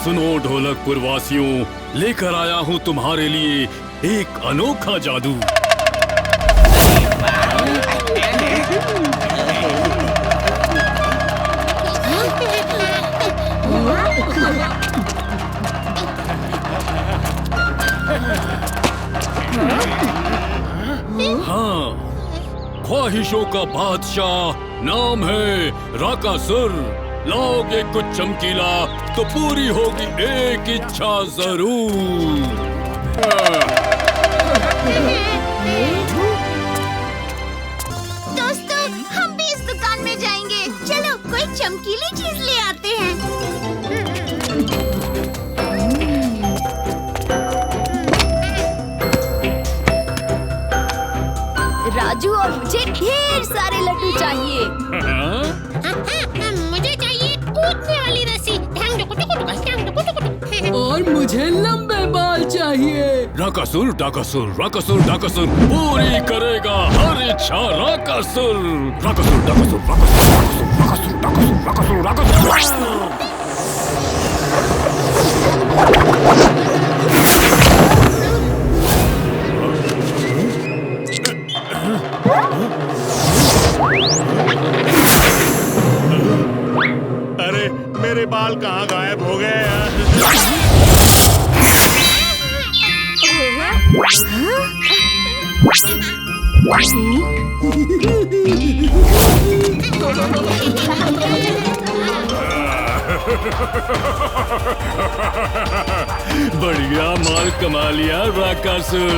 सुनो ढोलकपुर वासियों, लेकर आया हूँ तुम्हारे लिए एक अनोखा जादू। हाँ, ख्वाहिशों का बादशाह, नाम है राकासुर। लाओगे कुछ चमकीला तो पूरी होगी एक इच्छा जरूर। दोस्तों, हम भी इस दुकान में जाएंगे। चलो कोई चमकीली चीज ले आते हैं। राजू और मुझे ढेर सारे लड्डू चाहिए। मुझे चाहिए कूदने वाली रस्सी। और मुझे लंबे बाल चाहिए। राकासुर, डाकासुर, राकासुर, डाकासुर पूरी करेगा हर इच्छा राकासुर। राकासुर, डाकासुर, राकासुर, राकासुर, डाकासुर, राकासुर, राकासुर। अरे मेरे बाल कहाँ गायब हो गए? बढ़िया माल कमा लिया राकासुर।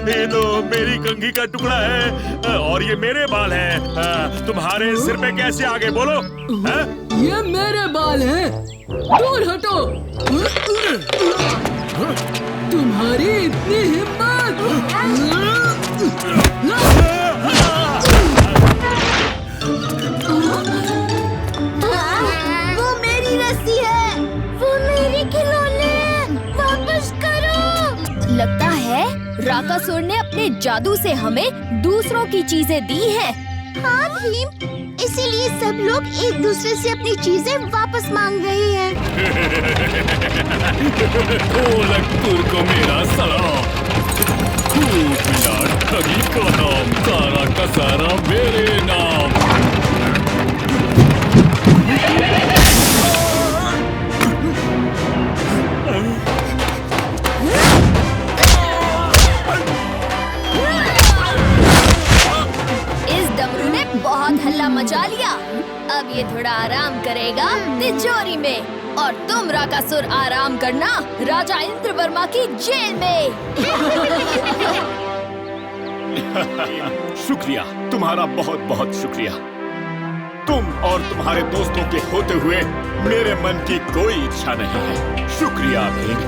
ये तो मेरी कंघी का टुकड़ा है और ये मेरे बाल हैं। तुम्हारे सिर पे कैसे आगे बोलो? ये मेरे बाल हैं। दूर हटो। तुम्हारी इतनी हिम्मत! वो मेरी रस्सी है। वो मेरे खिलौने। वापस करो। लगता है राकासुर ने अपने जादू से हमें दूसरों की चीजें दी हैं। हाँ भीम, इसीलिए सब लोग एक दूसरे से अपनी चीजें वापस मांग रहे हैं। ढोलकपुर को मेरा सलाम। खूब मिला ठगी का नाम, सारा का सारा मेरे नाम। इस डमरू ने बहुत हल्ला मचा लिया। अब ये थोड़ा आराम करेगा तिजोरी में, और तुम राकासुर आराम करना राजा इंद्रवर्मा की जेल में। शुक्रिया, तुम्हारा बहुत बहुत शुक्रिया। तुम और तुम्हारे दोस्तों के होते हुए मेरे मन की कोई इच्छा नहीं है। शुक्रिया भीम।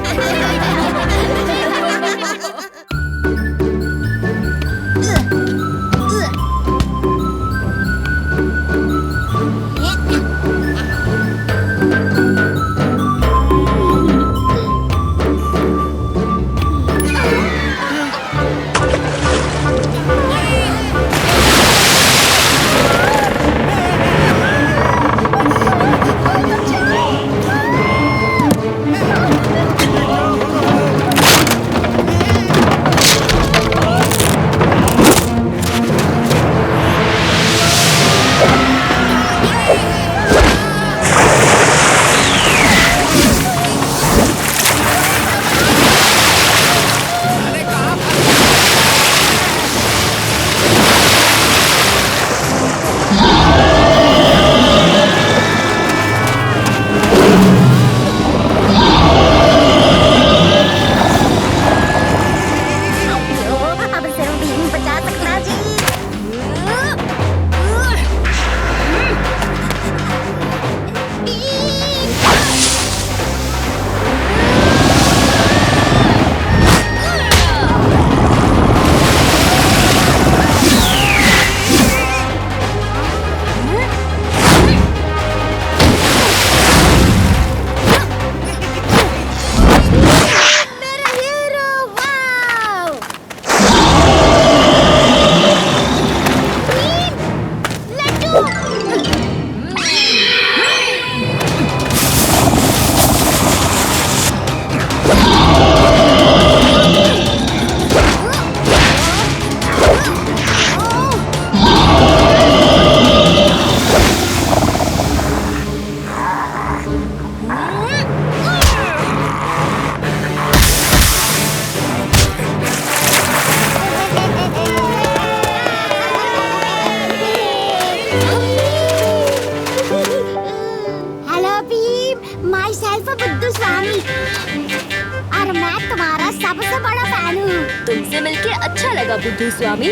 मिलके अच्छा लगा बुद्धू स्वामी।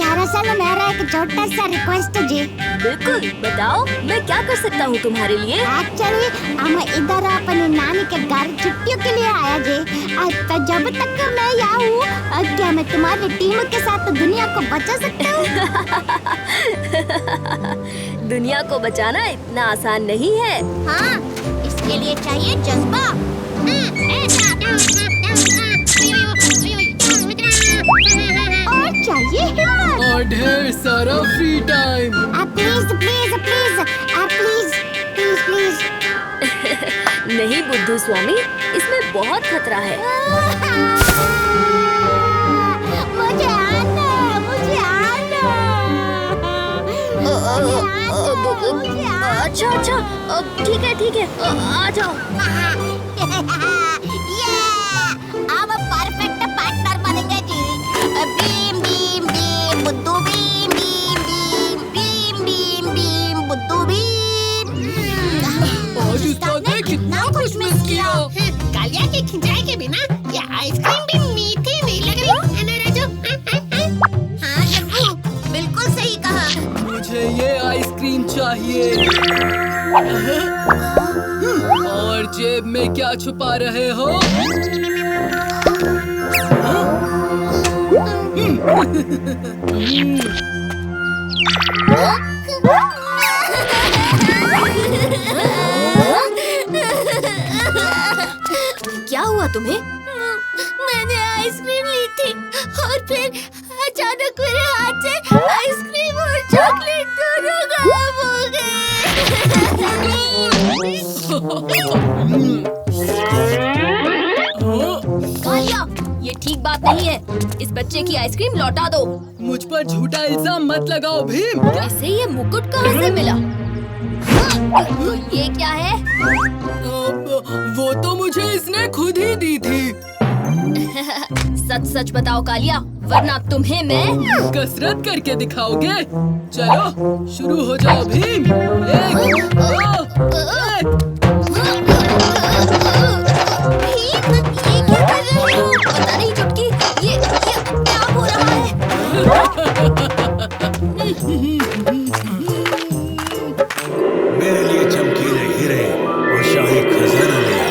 दरअसल मेरा एक छोटा सा रिक्वेस्ट है जी। बिल्कुल, बताओ मैं क्या कर सकता हूँ तुम्हारे लिए। एक्चुअली हम इधर अपने नानी के घर छुट्टियों के लिए आया जी। तो जब तक मैं यहाँ हूँ, क्या मैं तुम्हारी टीम के साथ दुनिया को बचा सकता हूँ? दुनिया को बचाना इतना आसान नहीं है। हाँ, इसके लिए चाहिए जज्बा और चाहिए हिम्मत और ढेर सारा free time. Please please please please please please. नहीं बुद्धू स्वामी, इसमें बहुत खतरा है। मुझे आना, मुझे आना। अच्छा अच्छा, ठीक है आ जाओ। अब परफेक्ट पार्टनर बनेंगे जी। बीम बीम बीम बुद्धू beam beam beam beam beam beam बुद्धू बीम। आज उस्ताद ने कितना कुछ मिस किया। कालिया के खिंचाई के बिना ये आइसक्रीम भी मीठी नहीं लग रही है ना राजू? हाँ जग्गू, बिल्कुल सही कहा। मुझे ये आइसक्रीम चाहिए। और जेब में क्या छुपा रहे हो? क्या हुआ तुम्हें? मैंने आइसक्रीम ली थी और फिर अचानक मेरे हाथ से आइसक्रीम और चॉकलेट दोनों गायब हो गए। कालिया, ये ठीक बात नहीं है। इस बच्चे की आइसक्रीम लौटा दो। मुझ पर झूठा इल्जाम मत लगाओ भीम। इसे ये मुकुट कहाँ से मिला? तो ये क्या है? वो तो मुझे इसने खुद ही दी थी। सच सच बताओ कालिया, वरना तुम्हें मैं। कसरत करके दिखाओगे? चलो शुरू हो जाओ भीम। 1 2 3। पता नहीं चुटकी, ये क्या हो रहा है? मेरे लिए चमकीले हीरे और शाही खजाना ले आए।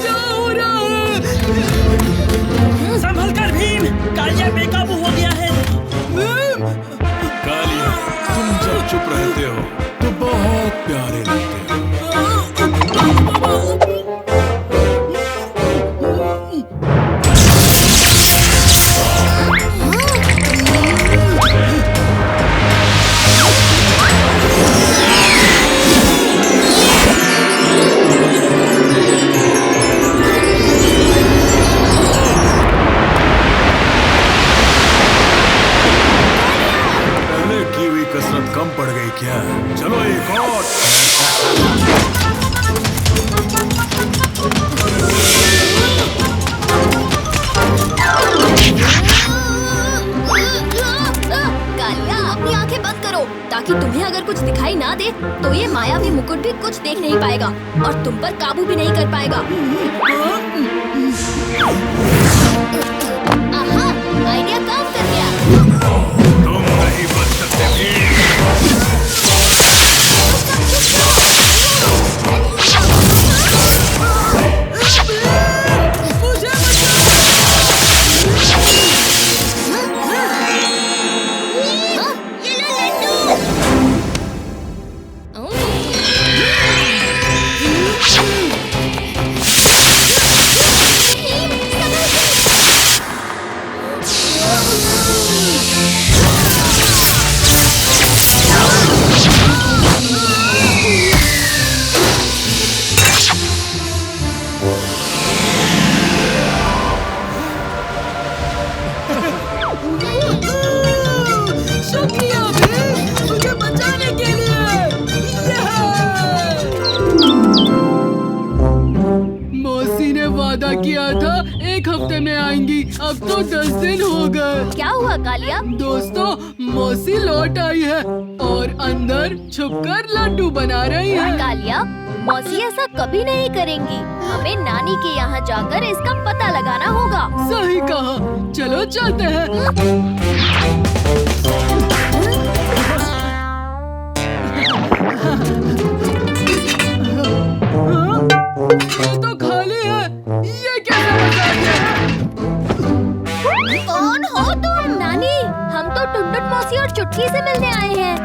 क्या हो रहा है? संभल कर भीम, कालिया बेकाबू हो गया है। भीम! कालिया, तुम जब चुप रहते हो तो बहुत प्यारे लगते हो। पहले की हुई कसरत कम पड़ गई क्या? चलो एक और। कालिया, अपनी आंखें बंद करो, ताकि तुम्हें अगर कुछ दिखाई ना दे तो ये मायावी मुकुट भी कुछ देख नहीं पाएगा और तुम पर काबू भी नहीं कर पाएगा। आहा, आइडिया काम कर गया। तुम नहीं बच सकते भीम। शुक्रिया भीम, मुझे बचाने के लिए। मौसी ने वादा किया था 1 हफ्ते में आएंगी, अब तो 10 दिन हो गए। क्या हुआ कालिया? दोस्तों, मौसी लौट आई है और अंदर छुपकर लड्डू बना रही है। कालिया, मौसी ऐसा कभी नहीं करेंगी। हमें नानी के यहाँ जाकर इसका पता लगाना होगा। सही कहा, चलो चलते हैं। ये तो खाली है, ये क्या मजाक है? कौन हो तुम? नानी, हम तो टुनटुन मौसी और चुटकी से मिलने आए हैं।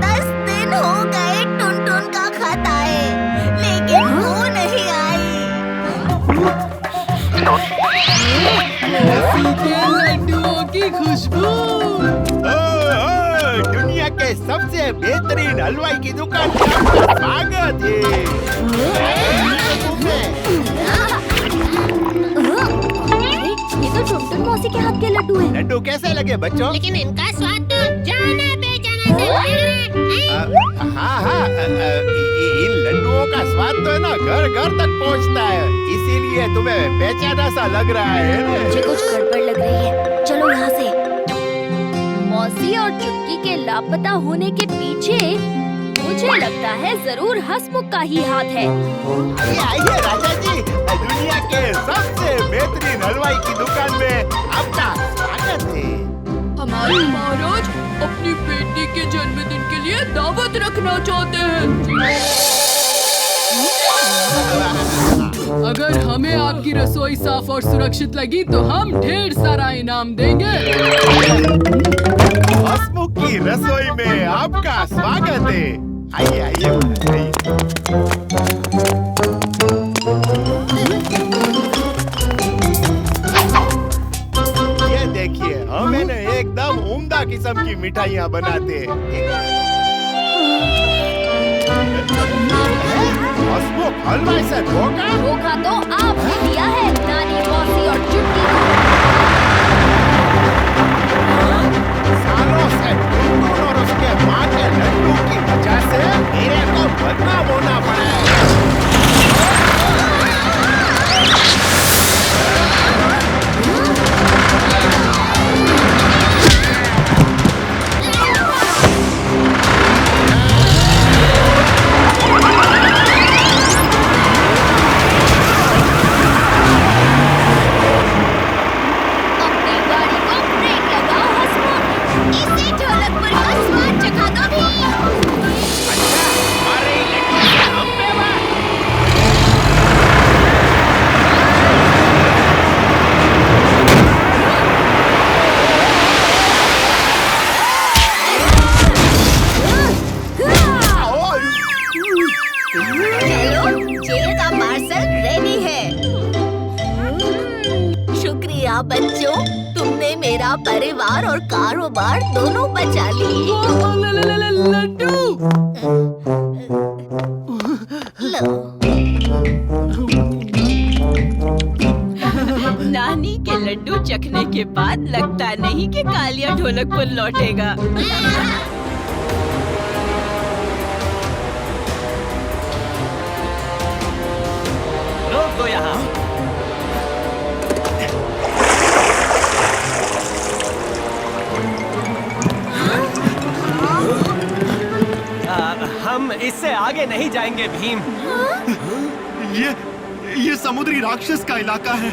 10 दिन हो गए टुनटुन का खत आए, लेकिन वो नहीं आई। मौसी के लड्डुओं की खुशबू। दुनिया के सबसे बेहतरीन हलवाई की दुकान पर आपका स्वागत है। ये तो टुनटुन मौसी के हाथ के लड्डू हैं। लड्डू कैसे लगे बच्चों? लेकिन इनका स्वाद तो जाना बेचाना से हाँ, इन लड्डुओं का स्वाद तो है ना घर घर तक पहुंचता है, इसीलिए तुम्हें बेचाना सा लग रहा है। मुझे कुछ गड़बड़ लग रही है, चलो यहाँ से। मौसी और चुटकी के लापता होने के पीछे मुझे लगता है जरूर हंसमुख का ही हाथ है। आइए राजा जी, दुनिया के सबसे बेहतरीन हलवाई की दुकान में आपका स्वागत है। हमारे महाराज अपनी बेटी के जन्मदिन के लिए दावत रखना चाहते हैं। अगर हमें आपकी रसोई साफ और सुरक्षित लगी तो हम ढेर सारा इनाम देंगे। हंसमुख की रसोई में आपका स्वागत है। आइए आइए आइए। ये देखिए, हम है ना एकदम उम्दा किस्म की मिठाइयाँ बनाते हैं। हंसमुख हलवाई से धोखा? धोखा तो आपने दिया है नानी, मौसी और चुटकी को। सालों से टुनटुन और उसके माँ के लड्डू की वजह से मेरे को बदनाम होना पड़ा है। अपनी गाड़ी को ब्रेक लगाओ हंसमुख। इसे ढोलकपुर का स्वाद चखा दो भी। अच्छा, हमारे ही लड्डू से हम पे बात। चलो, जेल का पार्सल रेडी है। शुक्रिया बच्चों, तुमने मेरा परिवार और कारोबार दोनों बचा लिए। लड्डू। लो। नानी के लड्डू चखने के बाद लगता नहीं कि कालिया ढोलकपुर लौटेगा। रोक दो यहाँ। हम इससे आगे नहीं जाएंगे भीम। ये समुद्री राक्षस का इलाका है।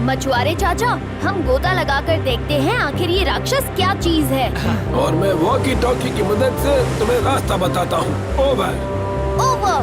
मछुआरे चाचा, हम गोता लगाकर देखते हैं आखिर ये राक्षस क्या चीज है। और मैं वॉकी टॉकी की मदद से तुम्हें रास्ता बताता हूँ। ओवर। ओवर।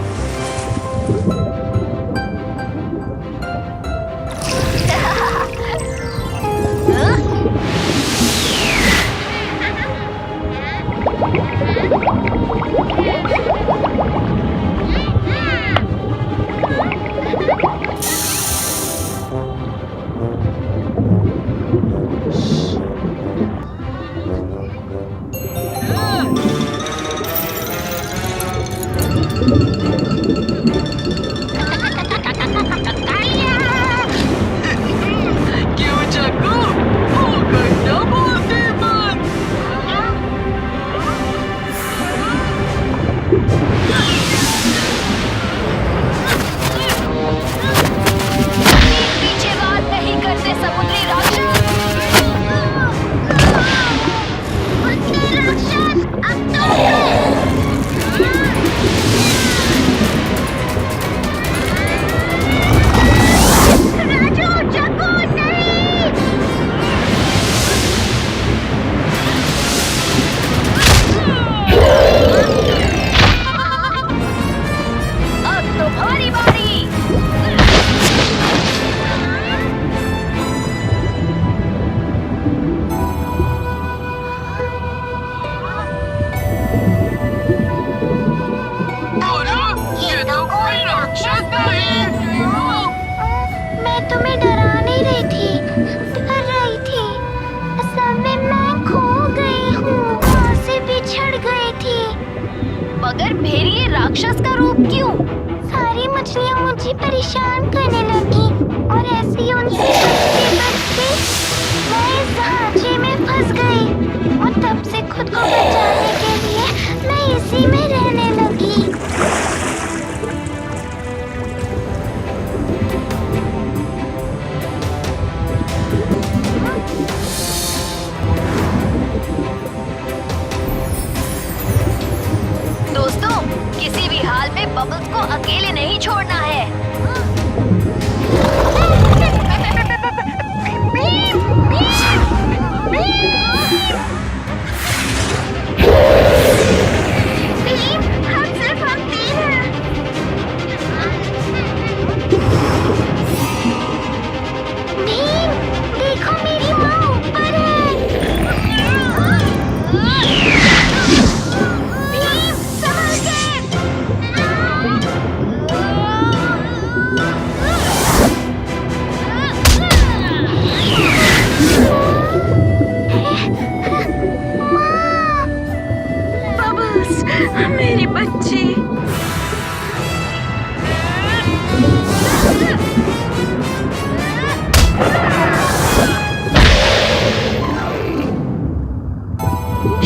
मगर भेड़िए राक्षस का रूप क्यों? सारी मछलियाँ मुझे परेशान करने लगी और ऐसे ही उनसे बचते मैं इस ढांचे में फंस गई और तब से खुद को बचाने के लिए मैं इसी में रहने लगी। दोस्तों, किसी भी हाल में बबल्स को अकेले नहीं छोड़ना है। हम सिर्फ हम तीन हैं। भीम, देखो मेरी माँ ऊपर है। भीम, संभल के। बबल्स, मेरी बच्ची।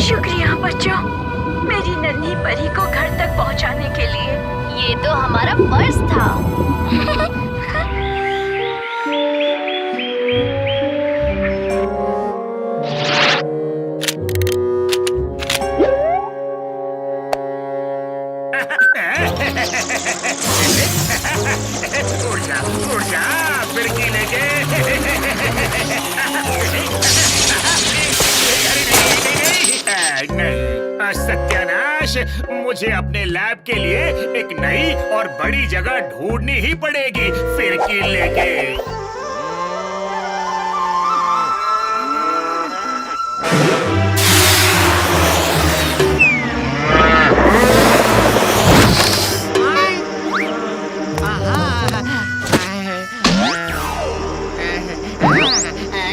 शुक्रिया बच्चों, मेरी नन्ही परी को घर तक पहुंचाने के लिए। ये तो हमारा फर्ज था। उड़ जा, फिरकी लेके। नहीं, सत्यानाश, मुझे अपने लैब के लिए एक नई और बड़ी जगह ढूंढनी ही पड़ेगी फिरकी लेके।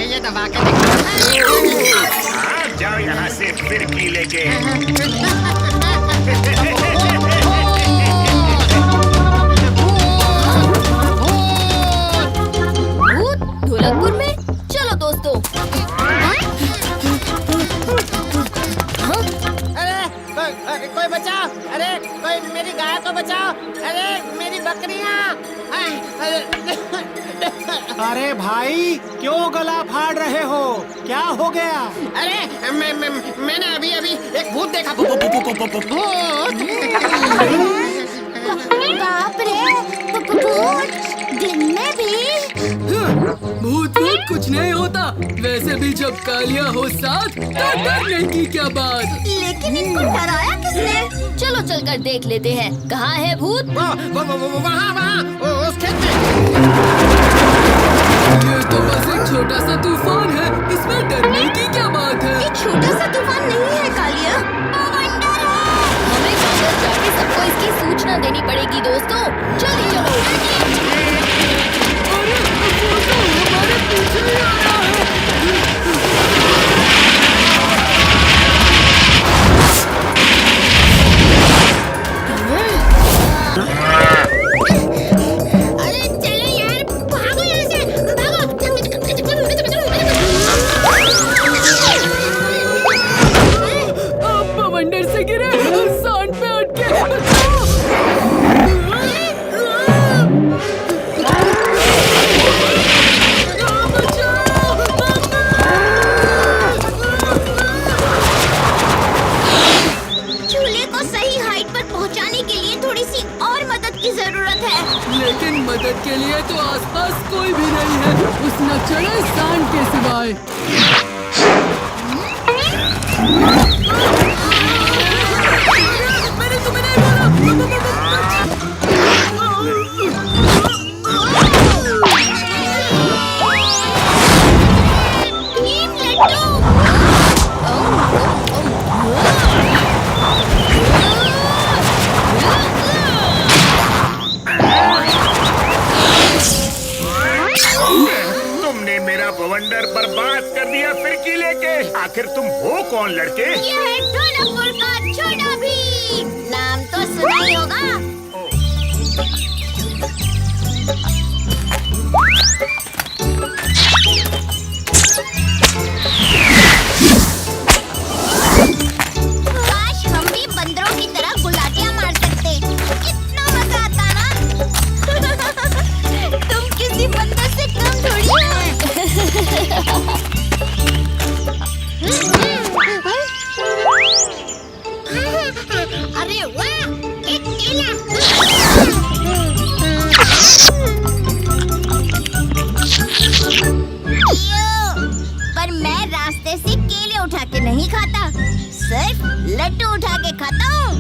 ये दबा के देखो। आप जाओ यहाँ से फिरकी लेके। भूत ढोलकपुर में? चलो दोस्तों। अरे कोई बचाओ! अरे कोई मेरी गाय को बचाओ! अरे मेरी बकरियां! अरे भाई, क्यों गला फाड़ रहे हो? क्या हो गया? अरे मैंने अभी एक भूत देखा। भूत! बाप रे, भूत दिन में भी? भूत भूत कुछ नहीं होता। वैसे भी जब कालिया हो साथ तो डरने की क्या बात। लेकिन इनको डराया किसने? चलो चलकर देख लेते हैं। कहाँ है भूत? वहाँ उस खेत में। ये तो बस एक छोटा सा तूफान है, इसमें डरने की क्या बात है। ये छोटा सा तूफान नहीं है कालिया, बवंडर है। हमें वापस जाके सबको इसकी सूचना देनी पड़ेगी दोस्तों। जल्दी चलो। अरे वो तो हमारे पीछे ही आ रहा है। अरे चलो यार, भागो यहाँ से, भागो। आप बवंडर से गिरे, सांड पे अटके। चूल्हे को सही हाइट पर पहुँचाने के लिए थोड़ी सी और मदद की जरूरत है। लेकिन मदद के लिए तो आसपास कोई भी नहीं है, उस नचले सांड के सिवाय। मैंने तुम्हें नहीं भीम लड्डू। तुमने मेरा बवंडर बर्बाद कर दिया फिरकी लेके। आखिर तुम हो कौन लड़के? ये है ढोलकपुर का छोटा भीम। नाम अरे वाह, एक केला। पर मैं रास्ते से केले उठा के नहीं खाता, सिर्फ लड्डू उठा के खाता हूँ।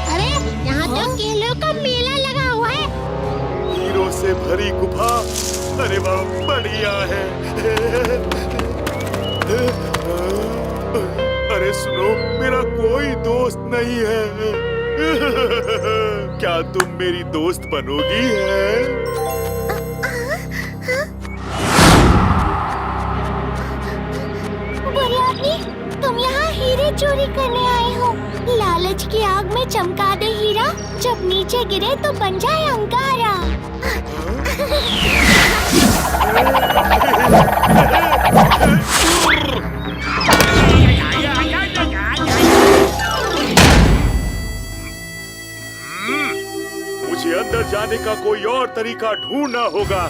अरे यहाँ तो केलों का मेला लगा हुआ है। हीरो से भरी गुफा, अरे वाह बढ़िया है। अरे सुनो, मेरा कोई दोस्त नहीं है। क्या तुम मेरी दोस्त बनोगी है? बुरे आदमी, तुम यहाँ हीरे चोरी करने आए हो। लालच की आग में चमका दे हीरा, जब नीचे गिरे तो बन जाए अंगारा। मुझे अंदर जाने का कोई और तरीका ढूंढना होगा।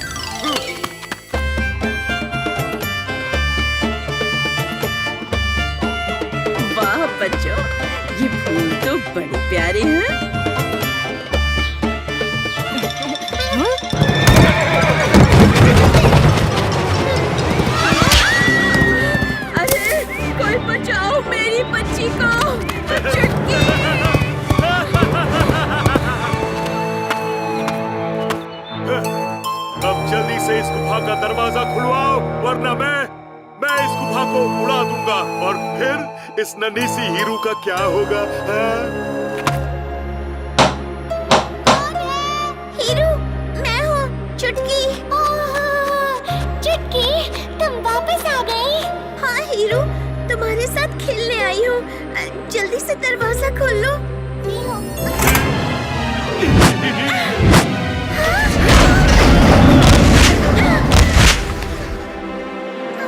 वाह बच्चों, ये फूल तो बड़े प्यारे हैं। अरे कोई बचाओ मेरी बच्ची को। चुटकी। अब जल्दी से इस गुफा का दरवाजा खुलवाओ, वरना मैं इस गुफा को उड़ा दूंगा। और फिर इस नन्ही सी हीरू का क्या होगा? हीरू, मैं हूँ चुटकी। चुटकी, तुम वापस आ गई। हाँ हीरू, तुम्हारे साथ खेलने आई हूँ। जल्दी से दरवाजा खोल लो।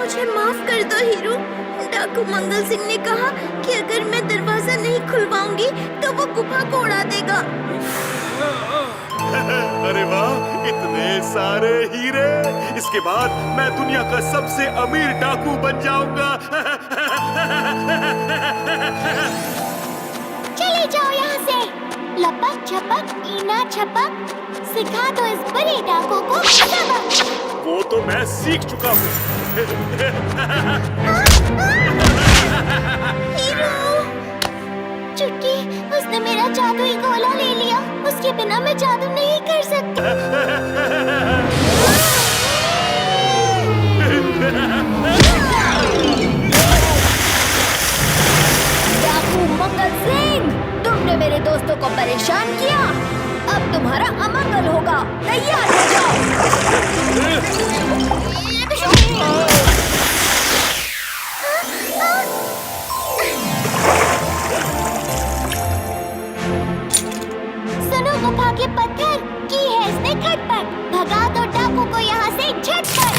मुझे माफ कर दो हीरू। डाकू मंगल सिंह ने कहा कि अगर मैं दरवाजा नहीं खुलवाऊंगी तो वो गुफा को उड़ा देगा। अरे वाह, इतने सारे हीरे! इसके बाद मैं दुनिया का सबसे अमीर डाकू बन जाऊंगा। चले जाओ यहाँ से। लपक छपक ईना छपक, सिखा दो इस बड़े डाकू को सबक। वो तो मैं सीख चुका हूँ। हीरू, चुटकी, उसने मेरा जादुई गोला ले लिया। उसके बिना मैं जादू नहीं कर सकती। डाकू मंगल सिंह, तुमने मेरे दोस्तों को परेशान किया। अब तुम्हारा अमंगल होगा। तैयार हो जाओ। सुनो गुफा के पत्थर, की है इसने खटपट। भगा दो डाकू को यहाँ से झटपट।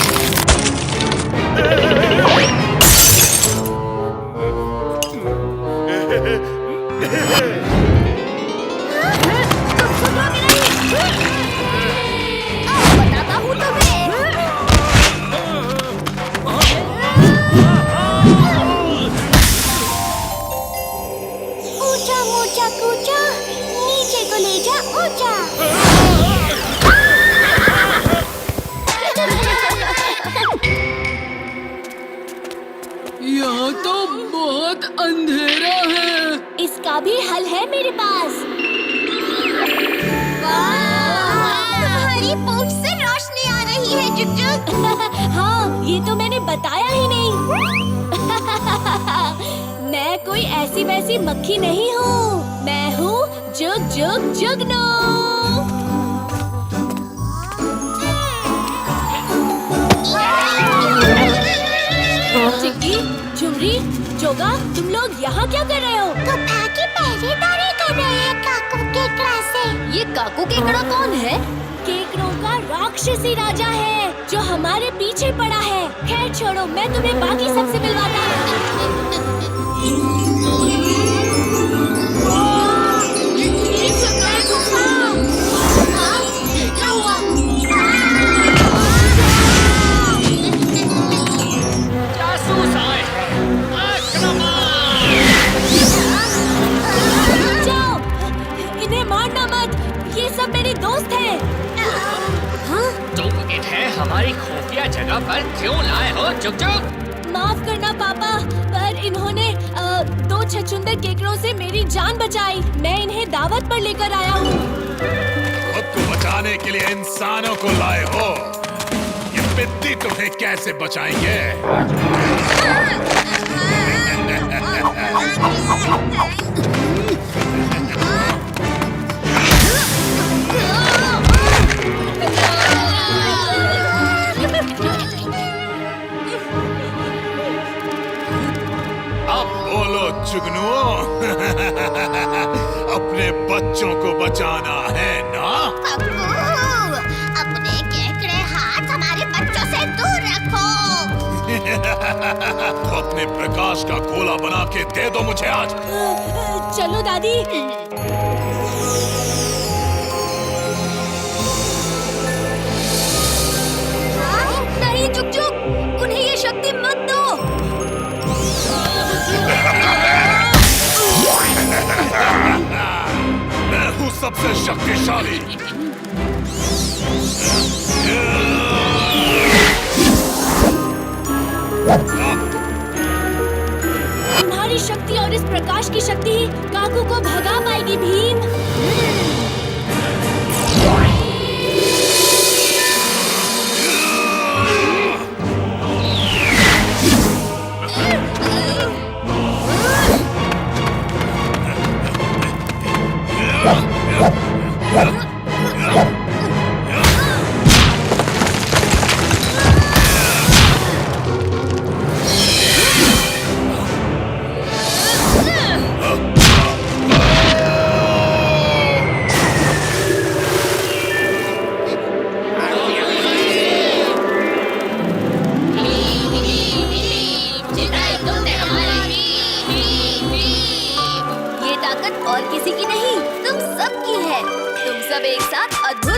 बताता हूँ तुम्हें। ऊंचा ऊंचा कूचा, नीचे को ले जा ऊंचा। यहाँ तो बहुत अंधेरा है। इसका भी हल है मेरे पास। तुम्हारी पूंछ से रोशनी आ रही है जुग जुग। हाँ, ये तो मैंने बताया ही नहीं। मैं कोई ऐसी वैसी मक्खी नहीं हूँ। मैं हूँ जुग जुग जुगनू। चिक्की, झुमरी, जोगा, तुम लोग यहाँ क्या कर रहे हो? गुफा की पहरेदारी कर रहे हैं काकू केकड़ा से। ये काकू केकड़ा कौन है? केकड़ों का राक्षसी राजा है जो हमारे पीछे पड़ा है। खैर छोड़ो, मैं तुम्हें बाकी सबसे मिलवाता हूँ। जगह पर क्यों लाए हो? चुप चुप। माफ करना पापा, पर इन्होंने 2 छछूंदर केकड़ों से मेरी जान बचाई। मैं इन्हें दावत पर लेकर आया हूँ। खुद को बचाने के लिए इंसानों को लाए हो। ये बिद्दी तुम्हें कैसे बचाएंगे? अब बोलो जुगनुओ, अपने बच्चों को बचाना है ना? अपने केकड़े हाथ हमारे बच्चों से दूर रखो। अपने प्रकाश का गोला बना के दे दो मुझे आज। चलो दादी। नहीं चुप चुप, उन्हें ये शक्ति मत दो। मैं हूँ सबसे शक्तिशाली। तुम्हारी शक्ति और इस प्रकाश की शक्ति ही काकू को भगा पाएगी भीम। और किसी की नहीं, तुम सबकी है। तुम सब एक साथ अद्भुत